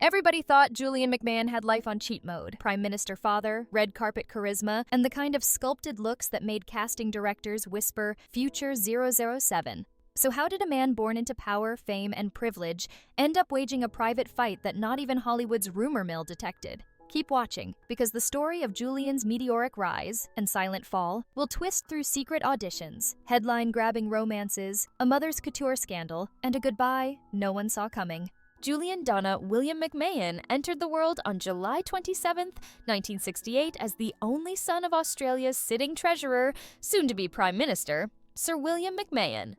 Everybody thought Julian McMahon had life on cheat mode, prime minister father, red carpet charisma, and the kind of sculpted looks that made casting directors whisper, "Future 007. So how did a man born into power, fame, and privilege end up waging a private fight that not even Hollywood's rumor mill detected? Keep watching, because the story of Julian's meteoric rise and silent fall will twist through secret auditions, headline-grabbing romances, a mother's couture scandal, and a goodbye no one saw coming. Julian Dannii William McMahon entered the world on July 27, 1968 as the only son of Australia's sitting treasurer, soon-to-be Prime Minister, Sir William McMahon.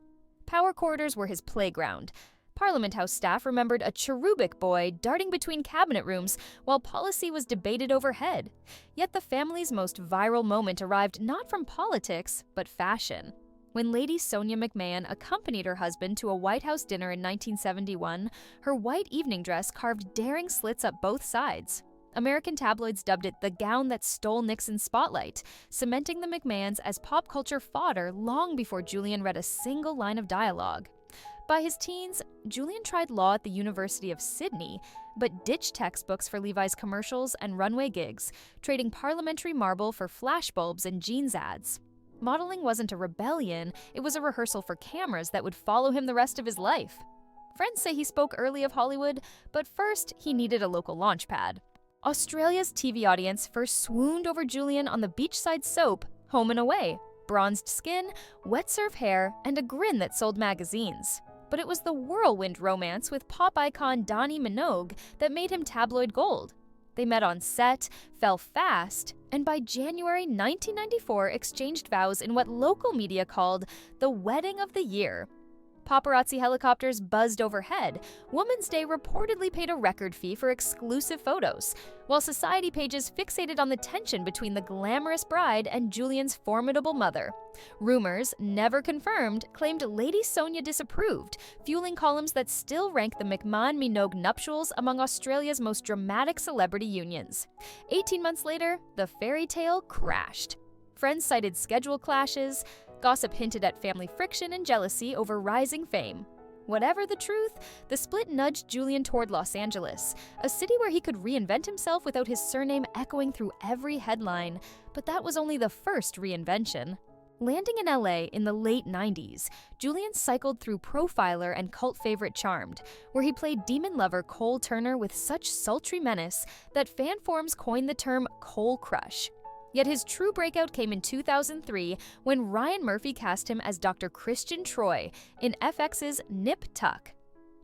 Power quarters were his playground. Parliament House staff remembered a cherubic boy darting between cabinet rooms while policy was debated overhead. Yet the family's most viral moment arrived not from politics, but fashion. When Lady Sonia McMahon accompanied her husband to a White House dinner in 1971, her white evening dress carved daring slits up both sides. American tabloids dubbed it the gown that stole Nixon's spotlight, cementing the McMahons as pop culture fodder long before Julian read a single line of dialogue. By his teens, Julian tried law at the University of Sydney, but ditched textbooks for Levi's commercials and runway gigs, trading parliamentary marble for flashbulbs and jeans ads. Modeling wasn't a rebellion, it was a rehearsal for cameras that would follow him the rest of his life. Friends say he spoke early of Hollywood, but first he needed a local launchpad. Australia's TV audience first swooned over Julian on the beachside soap Home and Away, bronzed skin, wet surf hair, and a grin that sold magazines. But it was the whirlwind romance with pop icon Dannii Minogue that made him tabloid gold. They met on set, fell fast, and by January 1994 exchanged vows in what local media called the wedding of the year. Paparazzi helicopters buzzed overhead. Women's Day reportedly paid a record fee for exclusive photos, while society pages fixated on the tension between the glamorous bride and Julian's formidable mother. Rumors, never confirmed, claimed Lady Sonia disapproved, fueling columns that still rank the McMahon-Minogue nuptials among Australia's most dramatic celebrity unions. 18 months later, the fairy tale crashed. Friends cited schedule clashes. Gossip hinted at family friction and jealousy over rising fame. Whatever the truth, the split nudged Julian toward Los Angeles, a city where he could reinvent himself without his surname echoing through every headline. But that was only the first reinvention. Landing in LA in the late 90s, Julian cycled through Profiler and cult favorite Charmed, where he played demon lover Cole Turner with such sultry menace that fan forums coined the term Cole Crush. Yet his true breakout came in 2003 when Ryan Murphy cast him as Dr. Christian Troy in FX's Nip Tuck.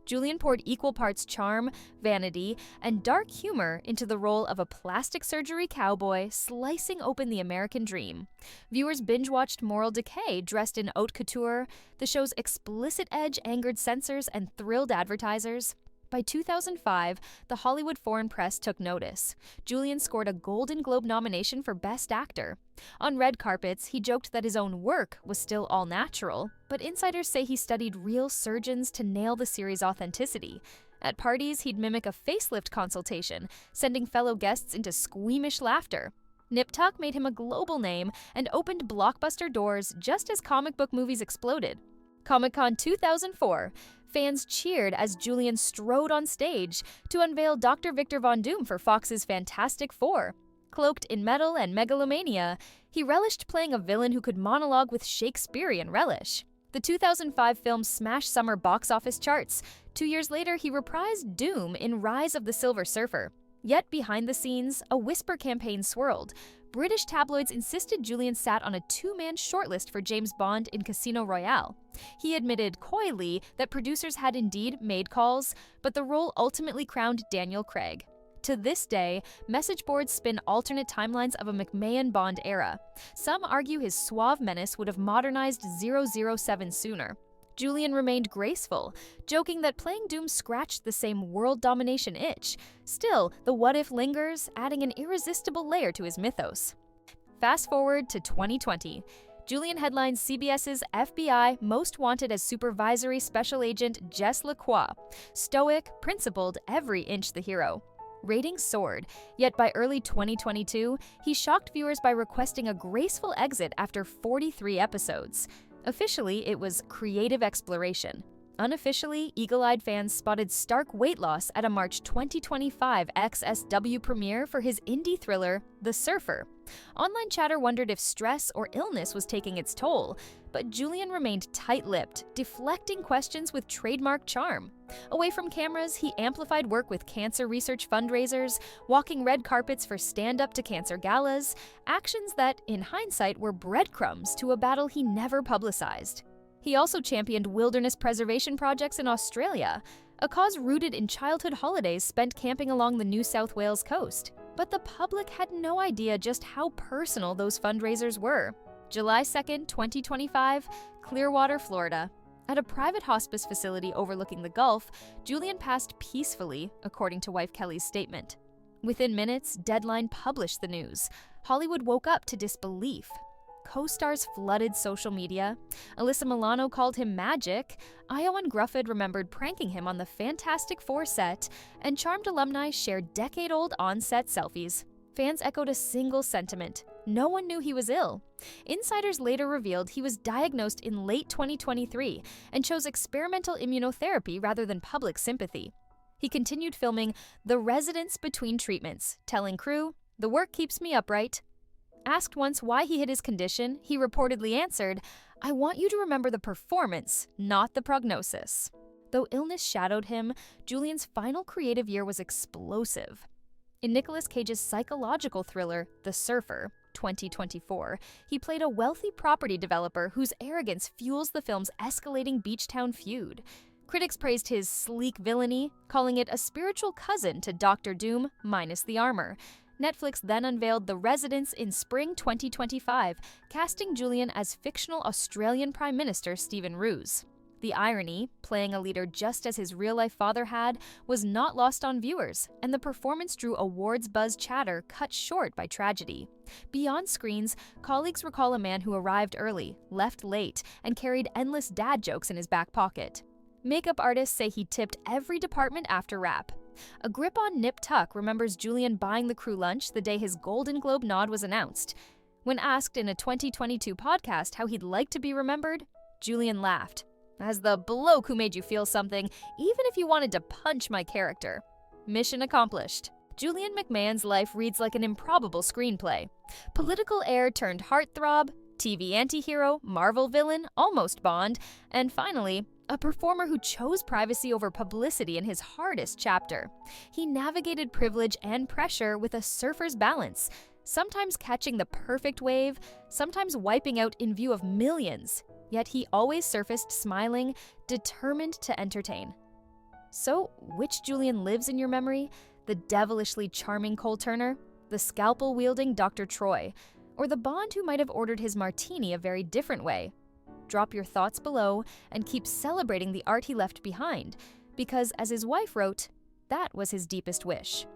Julian poured equal parts charm, vanity, and dark humor into the role of a plastic surgery cowboy slicing open the American dream. Viewers binge-watched Moral Decay dressed in haute couture. The show's explicit edge angered censors and thrilled advertisers. By 2005, the Hollywood foreign press took notice. Julian scored a Golden Globe nomination for Best Actor. On red carpets, he joked that his own work was still all natural, but insiders say he studied real surgeons to nail the series' authenticity. At parties, he'd mimic a facelift consultation, sending fellow guests into squeamish laughter. Nip Tuck made him a global name and opened blockbuster doors just as comic book movies exploded. Comic-Con 2004. Fans cheered as Julian strode on stage to unveil Dr. Victor Von Doom for Fox's Fantastic Four. Cloaked in metal and megalomania, he relished playing a villain who could monologue with Shakespearean relish. The 2005 film smashed summer box office charts. 2 years later, he reprised Doom in Rise of the Silver Surfer. Yet behind the scenes, a whisper campaign swirled. British tabloids insisted Julian sat on a two-man shortlist for James Bond in Casino Royale. He admitted coyly that producers had indeed made calls, but the role ultimately crowned Daniel Craig. To this day, message boards spin alternate timelines of a McMahon Bond era. Some argue his suave menace would have modernized 007 sooner. Julian remained graceful, joking that playing Doom scratched the same world domination itch. Still, the what-if lingers, adding an irresistible layer to his mythos. Fast forward to 2020. Julian headlines CBS's FBI Most Wanted as Supervisory Special Agent Jess LaCroix. Stoic, principled, every inch the hero. Ratings soared, yet by early 2022, he shocked viewers by requesting a graceful exit after 43 episodes. Officially, it was creative exploration. Unofficially, eagle-eyed fans spotted stark weight loss at a March 2025 XSW premiere for his indie thriller, The Surfer. Online chatter wondered if stress or illness was taking its toll, but Julian remained tight-lipped, deflecting questions with trademark charm. Away from cameras, he amplified work with cancer research fundraisers, walking red carpets for stand-up to cancer galas, actions that, in hindsight, were breadcrumbs to a battle he never publicized. He also championed wilderness preservation projects in Australia, a cause rooted in childhood holidays spent camping along the New South Wales coast. But the public had no idea just how personal those fundraisers were. July 2, 2025, Clearwater, Florida. At a private hospice facility overlooking the Gulf, Julian passed peacefully, according to wife Kelly's statement. Within minutes, Deadline published the news. Hollywood woke up to disbelief. Co-stars flooded social media. Alyssa Milano called him magic. Io and Grufford remembered pranking him on the Fantastic Four set, and Charmed alumni shared decade-old on-set selfies. Fans echoed a single sentiment: no one knew he was ill. Insiders later revealed he was diagnosed in late 2023 and chose experimental immunotherapy rather than public sympathy. He continued filming The Residence between treatments, telling crew, "The work keeps me upright." Asked once why he hid his condition, he reportedly answered, "I want you to remember the performance, not the prognosis." Though illness shadowed him, Julian's final creative year was explosive. In Nicolas Cage's psychological thriller, The Surfer, 2024, he played a wealthy property developer whose arrogance fuels the film's escalating beach town feud. Critics praised his sleek villainy, calling it a spiritual cousin to Doctor Doom minus the armor. Netflix then unveiled The Residence in spring 2025, casting Julian as fictional Australian Prime Minister Stephen Roos. The irony, playing a leader just as his real-life father had, was not lost on viewers, and the performance drew awards buzz chatter cut short by tragedy. Beyond screens, colleagues recall a man who arrived early, left late, and carried endless dad jokes in his back pocket. Makeup artists say he tipped every department after wrap. A grip-on Nip Tuck remembers Julian buying the crew lunch the day his Golden Globe nod was announced. When asked in a 2022 podcast how he'd like to be remembered, Julian laughed, "As the bloke who made you feel something, even if you wanted to punch my character." Mission accomplished. Julian McMahon's life reads like an improbable screenplay. Political heir turned heartthrob, TV antihero, Marvel villain, almost Bond, and finally, a performer who chose privacy over publicity in his hardest chapter. He navigated privilege and pressure with a surfer's balance, sometimes catching the perfect wave, sometimes wiping out in view of millions. Yet he always surfaced smiling, determined to entertain. So, which Julian lives in your memory? The devilishly charming Cole Turner? The scalpel-wielding Dr. Troy? Or the Bond who might have ordered his martini a very different way? Drop your thoughts below and keep celebrating the art he left behind, because as his wife wrote, that was his deepest wish.